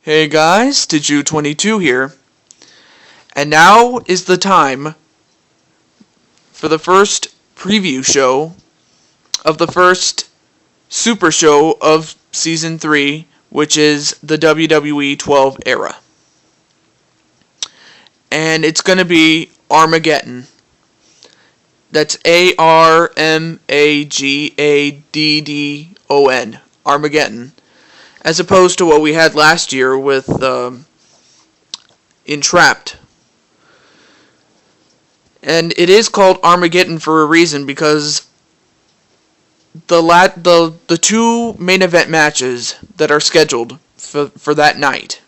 Hey guys, Diju22 here, and now is the time for the first preview show of the first Super Show of Season 3, which is the WWE 12 era. And it's going to be Armageddon. That's Armagaddon, Armageddon. As opposed to what we had last year with Entrapped. And it is called Armageddon for a reason, because the two main event matches that are scheduled for that night.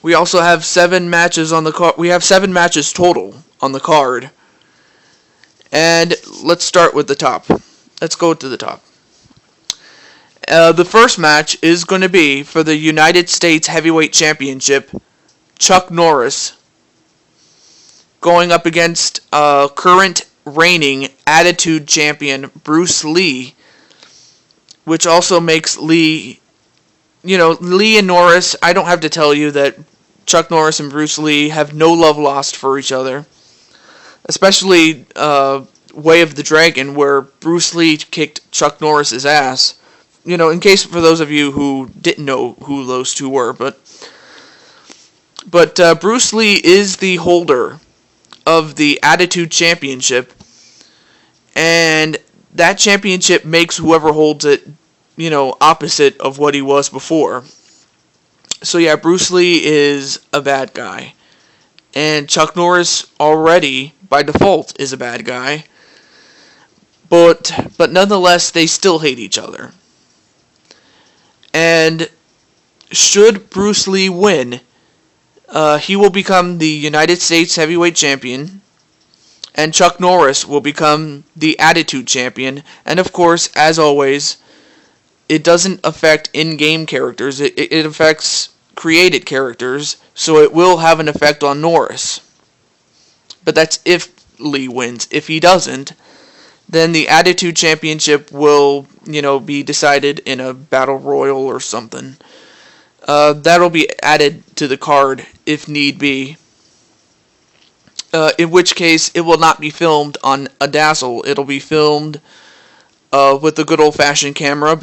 We also have 7 matches on the card. We have 7 matches total on the card. And let's start with the top. Let's go to the top. The first match is going to be for the United States Heavyweight Championship, Chuck Norris going up against current reigning Attitude Champion Bruce Lee, which also makes Lee, Lee and Norris, I don't have to tell you that Chuck Norris and Bruce Lee have no love lost for each other, especially Way of the Dragon, where Bruce Lee kicked Chuck Norris's ass. In case for those of you who didn't know who those two were, but Bruce Lee is the holder of the Attitude Championship, and that championship makes whoever holds it, opposite of what he was before. So yeah, Bruce Lee is a bad guy, and Chuck Norris already, by default, is a bad guy, but nonetheless, they still hate each other. And should Bruce Lee win, he will become the United States Heavyweight Champion, and Chuck Norris will become the Attitude Champion. And of course, as always, it doesn't affect in-game characters. It affects created characters, so it will have an effect on Norris. But that's if Lee wins. If he doesn't, then the Attitude Championship will, be decided in a battle royal or something. That'll be added to the card if need be. In which case, it will not be filmed on a Dazzle. It'll be filmed with the good old-fashioned camera,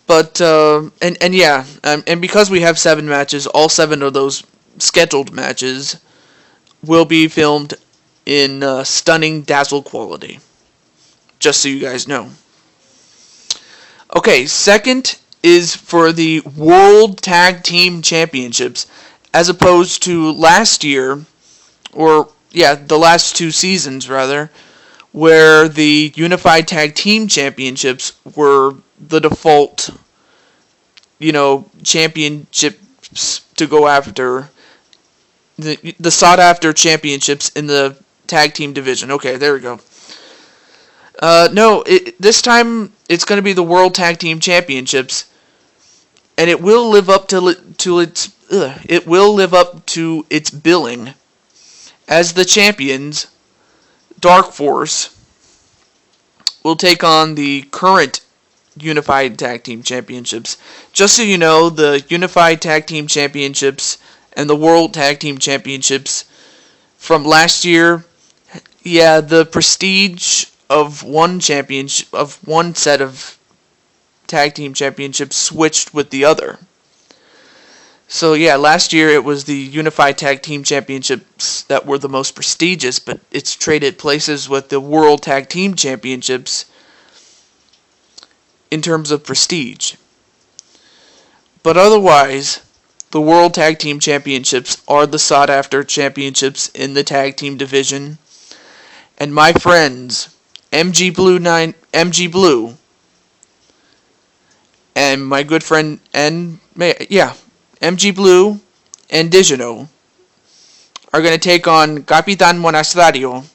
and because we have 7 matches, all 7 of those scheduled matches will be filmed in stunning Dazzle quality. Just so you guys know. Okay, second is for the World Tag Team Championships, as opposed to last year, the last 2 seasons rather, where the Unified Tag Team Championships were the default, championships to go after, the sought-after championships in the tag team division. Okay, there we go. This time it's going to be the World Tag Team Championships, and it will live up to its billing as the champions. Dark Force will take on the current Unified Tag Team Championships. Just so you know, the Unified Tag Team Championships and the World Tag Team Championships from last year, the prestige of one set of tag team championships switched with the other. So last year it was the Unified Tag Team Championships that were the most prestigious, but it's traded places with the World Tag Team Championships in terms of prestige. But otherwise, the World Tag Team Championships are the sought-after championships in the tag team division. And my friends, MG Blue, and my good friend, MG Blue and Digino are going to take on Capitan Monasterio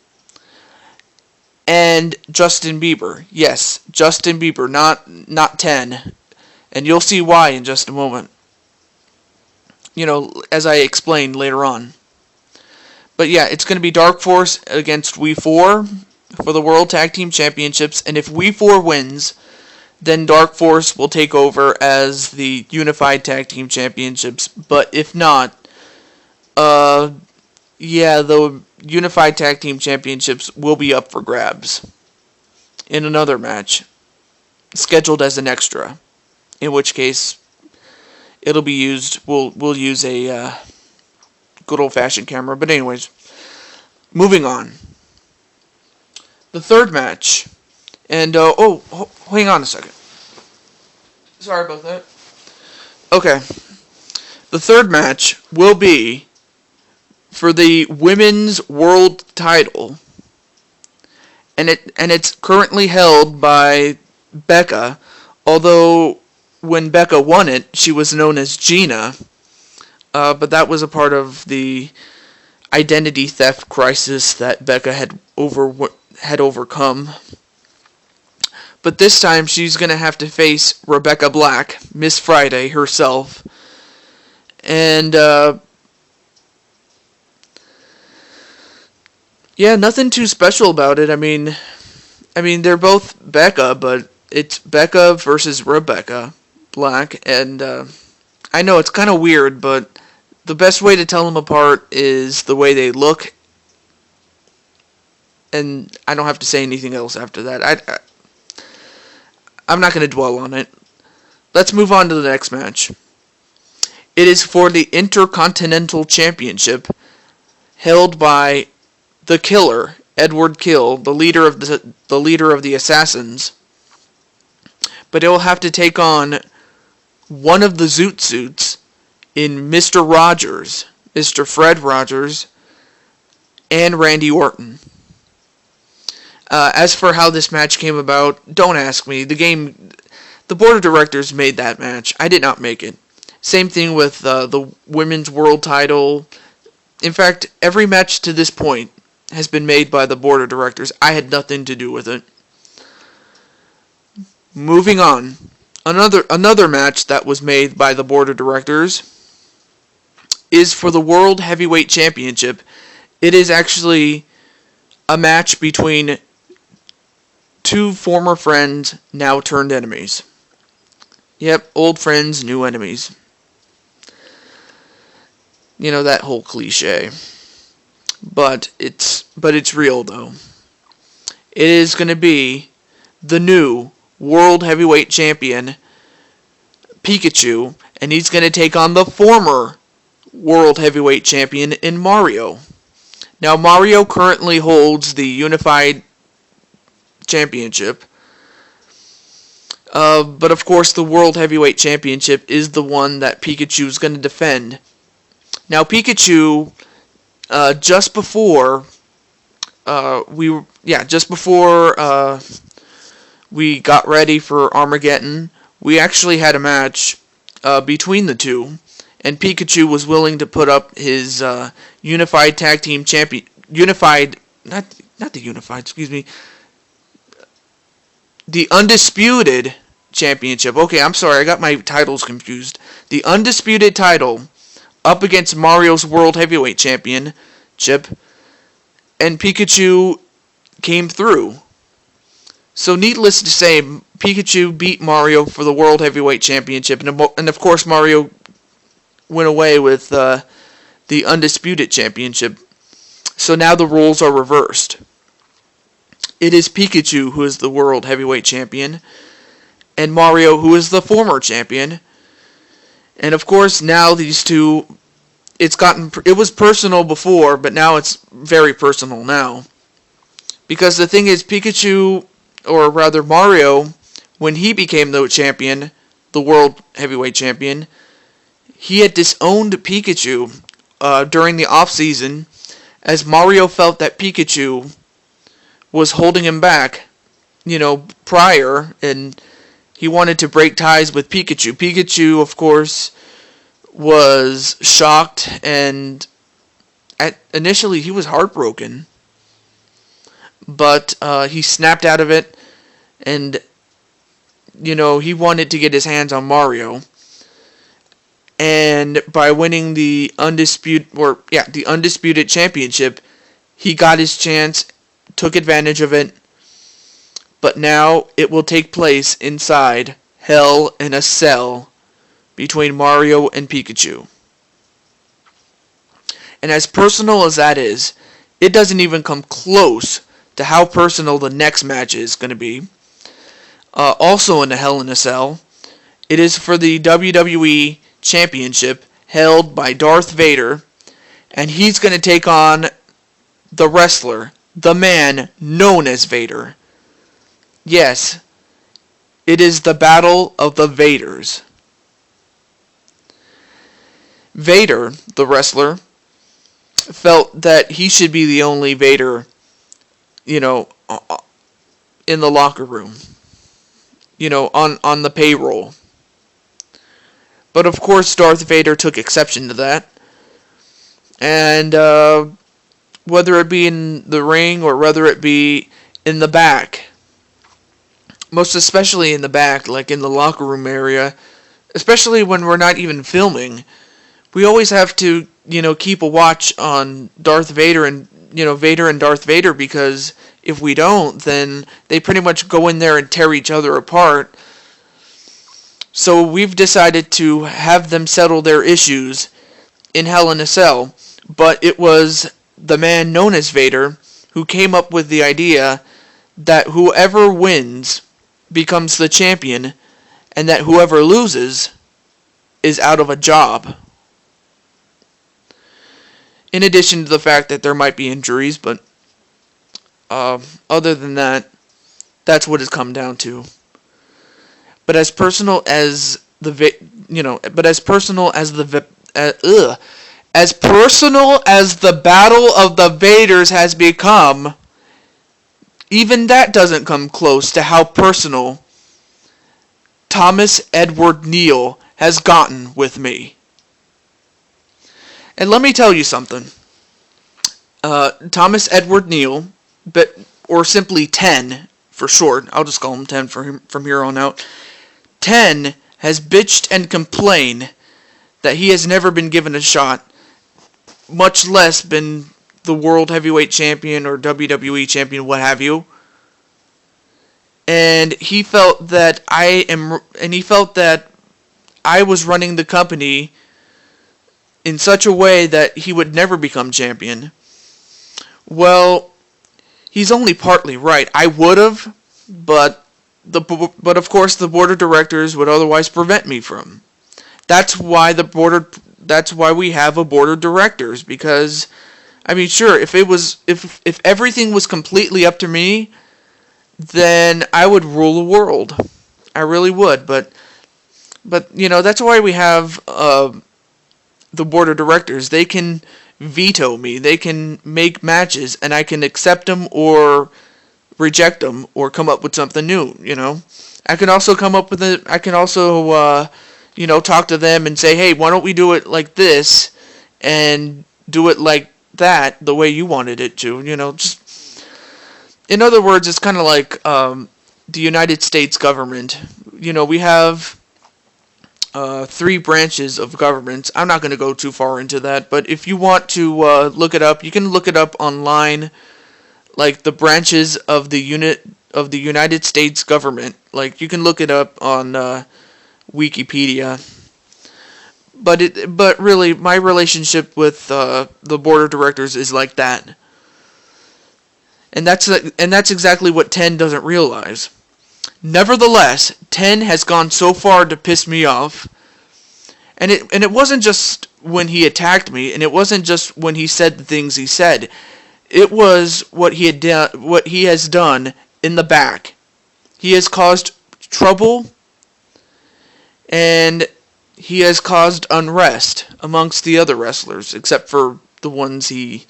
and Justin Bieber. Yes, Justin Bieber, not 10. And you'll see why in just a moment. As I explained later on. But it's going to be Dark Force against We 4 for the World Tag Team Championships. And if We 4 wins, then Dark Force will take over as the Unified Tag Team Championships. But if not, the Unified Tag Team Championships will be up for grabs in another match, scheduled as an extra. In which case, it'll be used. We'll use a good old-fashioned camera. But anyways, moving on. The third match, and hang on a second. Sorry about that. Okay, the third match will be for the Women's World Title, and it's currently held by Becca. Although when Becca won it, she was known as Gina, but that was a part of the identity theft crisis that Becca had overcome. But this time she's going to have to face Rebecca Black, Miss Friday herself. And nothing too special about it. I mean they're both Becca, but it's Becca versus Rebecca Black, and I know it's kind of weird, but the best way to tell them apart is the way they look, and I don't have to say anything else after that. I'm not going to dwell on it. Let's move on to the next match. It is for the Intercontinental Championship, held by the Killer, Edward Kill, the leader of the Assassins. But it will have to take on one of the Zoot Suits in Mr. Rogers, Mr. Fred Rogers, and Randy Orton. As for how this match came about, don't ask me. The board of directors made that match. I did not make it. Same thing with the Women's World Title. In fact, every match to this point has been made by the board of directors. I had nothing to do with it. Moving on. Another match that was made by the board of directors is for the World Heavyweight Championship. It is actually a match between two former friends, now turned enemies. Yep, old friends, new enemies. You know, that whole cliche. But it's real, though. It is going to be the new World Heavyweight Champion, Pikachu, and he's going to take on the former World Heavyweight Champion in Mario. Now, Mario currently holds the Unified Championship, but of course the World Heavyweight Championship is the one that Pikachu is going to defend. Now, Pikachu, just before we got ready for Armageddon, we actually had a match between the two, and Pikachu was willing to put up his Unified Tag Team Champion, the Undisputed Championship. Okay, I'm sorry, I got my titles confused. The Undisputed title up against Mario's World Heavyweight Championship, and Pikachu came through. So needless to say, Pikachu beat Mario for the World Heavyweight Championship, and of course Mario went away with the Undisputed Championship. So now the roles are reversed. It is Pikachu who is the World Heavyweight Champion, and Mario who is the former champion. And of course now these two, it was personal before, but now it's very personal now. Because the thing is, Pikachu, or rather Mario, when he became the champion, the World Heavyweight Champion, he had disowned Pikachu during the off-season, as Mario felt that Pikachu was holding him back, prior, and he wanted to break ties with Pikachu. Pikachu, of course, was shocked, and initially he was heartbroken. But he snapped out of it, and he wanted to get his hands on Mario. And by winning the Undisputed Championship, he got his chance, took advantage of it. but now it will take place inside Hell in a Cell between Mario and Pikachu. And as personal as that is, it doesn't even come close to how personal the next match is going to be. Also in the Hell in a Cell, it is for the WWE Championship held by Darth Vader, and he's going to take on the wrestler, the man known as Vader. Yes, it is the Battle of the Vaders. Vader, the wrestler, felt that he should be the only Vader, in the locker room, on the payroll. But of course, Darth Vader took exception to that. And whether it be in the ring or whether it be in the back, most especially in the back, like in the locker room area, especially when we're not even filming, we always have to, keep a watch on Darth Vader and, Vader and Darth Vader, because if we don't, then they pretty much go in there and tear each other apart. So we've decided to have them settle their issues in Hell in a Cell, but it was the man known as Vader who came up with the idea that whoever wins becomes the champion, and that whoever loses is out of a job. In addition to the fact that there might be injuries, but other than that, that's what it's come down to. But as personal as the Battle of the Vaders has become, even that doesn't come close to how personal Thomas Edward Neal has gotten with me. And let me tell you something. Thomas Edward Neal, or simply 10 for short, I'll just call him 10 from here on out. 10 has bitched and complained that he has never been given a shot, much less been the World Heavyweight Champion or WWE Champion, what have you. And he felt that I was running the company in such a way that he would never become champion. Well, he's only partly right. I would have, but of course the board of directors would otherwise prevent me from. That's why we have a board of directors, because sure, if everything was completely up to me, then I would rule the world. I really would, but that's why we have the board of directors. They can veto me. They can make matches, and I can accept them or reject them or come up with something new. I can also come up with talk to them and say, hey, why don't we do it like this and do it like that, the way you wanted it to. Just in other words, it's kind of like the United States government. We have 3 branches of government. I'm not going to go too far into that, but if you want to look it up, you can look it up online, like the branches of the United States government. Like, you can look it up on Wikipedia. But really, my relationship with the board of directors is like that, and that's exactly what 10 doesn't realize. Nevertheless, 10 has gone so far to piss me off, and it wasn't just when he attacked me, and it wasn't just when he said the things he said. It was what he has done in the back. He has caused trouble, and he has caused unrest amongst the other wrestlers, except for the ones he,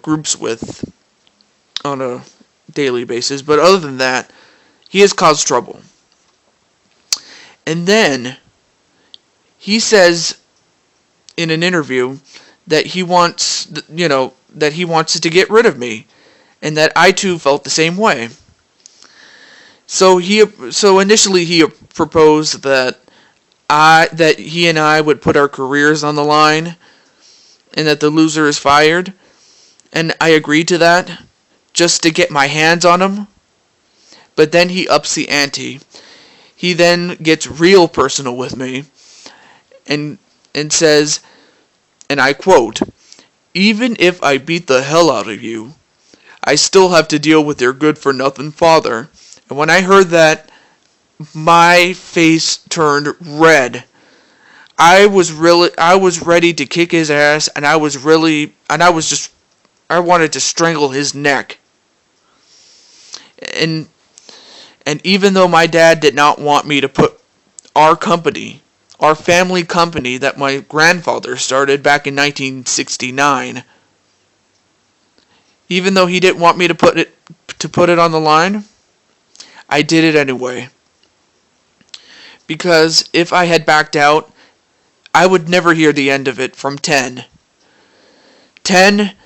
groups with on a daily basis. But other than that, he has caused trouble. And then he says in an interview that he wants, to get rid of me, and that I too felt the same way. So initially he proposed that he and I would put our careers on the line, and that the loser is fired, and I agreed to that, just to get my hands on him. But then he ups the ante. He then gets real personal with me and says, and I quote, "Even if I beat the hell out of you, I still have to deal with your good-for-nothing father." And when I heard that, my face turned red. I was ready to kick his ass, and I wanted to strangle his neck. And even though my dad did not want me to put our company, our family company that my grandfather started back in 1969, even though he didn't want me to put it on the line, I did it anyway. Because if I had backed out, I would never hear the end of it from 10. 10,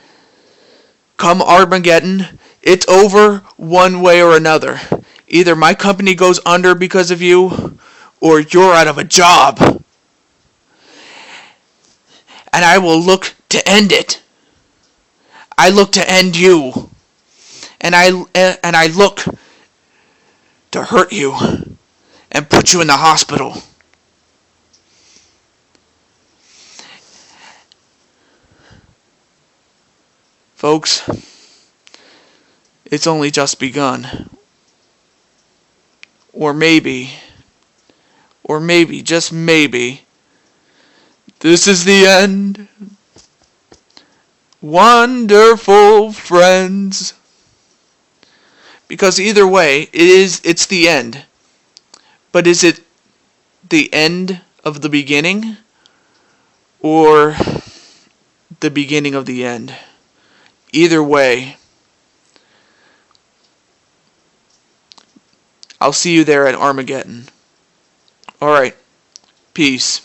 come Armageddon, it's over one way or another. Either my company goes under because of you, or you're out of a job. And I will look to end it. I look to end you. And I look to hurt you and put you in the hospital. Folks, it's only just begun. Or maybe, just maybe, this is the end. Wonderful friends. Because either way, it's the end. But is it the end of the beginning? Or the beginning of the end? Either way, I'll see you there at Armageddon. Alright, peace.